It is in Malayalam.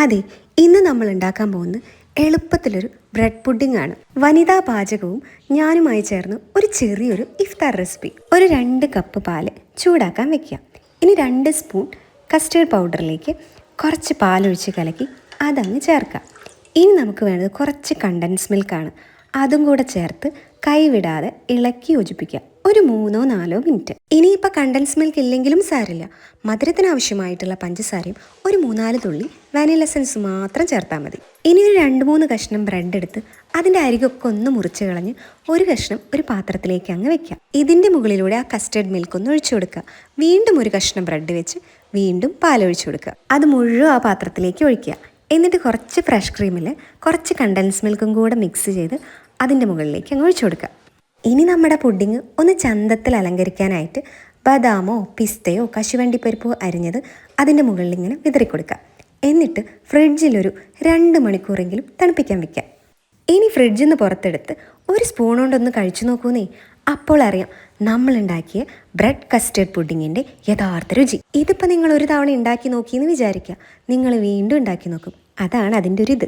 അതെ, ഇന്ന് നമ്മൾ ഉണ്ടാക്കാൻ പോകുന്നത് എളുപ്പത്തിലൊരു ബ്രെഡ് പുഡിംഗ് ആണ്. വനിതാ പാചകവും ഞാനുമായി ചേർന്ന് ഒരു ചെറിയൊരു ഇഫ്താർ റെസിപ്പി. ഒരു 2 കപ്പ് പാല് ചൂടാക്കാൻ വെക്കുക. ഇനി 2 സ്പൂൺ കസ്റ്റേർഡ് പൗഡറിലേക്ക് കുറച്ച് പാലൊഴിച്ച് കലക്കി അതങ്ങ് ചേർക്കുക. ഇനി നമുക്ക് വേണ്ടത് കുറച്ച് കണ്ടൻസ് മിൽക്കാണ്. അതും കൂടെ ചേർത്ത് കൈവിടാതെ ഇളക്കി യോജിപ്പിക്കുക. ഒരു 3-4 മിനിറ്റ്. ഇനിയിപ്പോൾ കണ്ടൻസ് മിൽക്ക് ഇല്ലെങ്കിലും സാരില്ല, മധുരത്തിന് ആവശ്യമായിട്ടുള്ള പഞ്ചസാരയും ഒരു 3-4 തുള്ളി വാനില എസൻസ് മാത്രം ചേർത്താൽ മതി. ഇനി ഒരു 2-3 കഷ്ണം ബ്രെഡ് എടുത്ത് അതിൻ്റെ അരികൊക്കെ ഒന്ന് മുറിച്ച് കളഞ്ഞ് ഒരു കഷ്ണം ഒരു പാത്രത്തിലേക്ക് അങ്ങ് വെക്കുക. ഇതിൻ്റെ മുകളിലൂടെ ആ കസ്റ്റേർഡ് മിൽക്ക് ഒന്ന് ഒഴിച്ചു കൊടുക്കുക. വീണ്ടും ഒരു കഷ്ണം ബ്രെഡ് വെച്ച് വീണ്ടും പാലൊഴിച്ചു കൊടുക്കുക. അത് മുഴുവൻ ആ പാത്രത്തിലേക്ക് ഒഴിക്കുക. എന്നിട്ട് കുറച്ച് ഫ്രഷ് ക്രീമിൽ കുറച്ച് കണ്ടൻസ് മിൽക്കും കൂടെ മിക്സ് ചെയ്ത് അതിൻ്റെ മുകളിലേക്ക് അങ്ങ് ഒഴിച്ചു കൊടുക്കുക. ഇനി നമ്മുടെ പുഡിങ് ഒന്ന് ചന്തത്തിൽ അലങ്കരിക്കാനായിട്ട് ബദാമോ പിസ്തയോ കശുവണ്ടിപ്പരിപ്പോ അരിഞ്ഞത് അതിൻ്റെ മുകളിൽ ഇങ്ങനെ വിതറിക്കൊടുക്കുക. എന്നിട്ട് ഫ്രിഡ്ജിലൊരു 2 മണിക്കൂറെങ്കിലും തണുപ്പിക്കാൻ വെക്കുക. ഇനി ഫ്രിഡ്ജിൽ നിന്ന് പുറത്തെടുത്ത് ഒരു സ്പൂൺ കൊണ്ടൊന്ന് കഴിച്ചു നോക്കൂന്നേ. അപ്പോൾ അറിയാം നമ്മളുണ്ടാക്കിയ ബ്രെഡ് കസ്റ്റേർഡ് പുഡിങ്ങിൻ്റെ യഥാർത്ഥ രുചി. ഇതിപ്പോൾ നിങ്ങൾ ഒരു തവണ ഉണ്ടാക്കി നോക്കിയെന്ന് വിചാരിക്കുക, നിങ്ങൾ വീണ്ടും ഉണ്ടാക്കി നോക്കും. അതാണ് അതിൻ്റെ ഒരു ഇത്.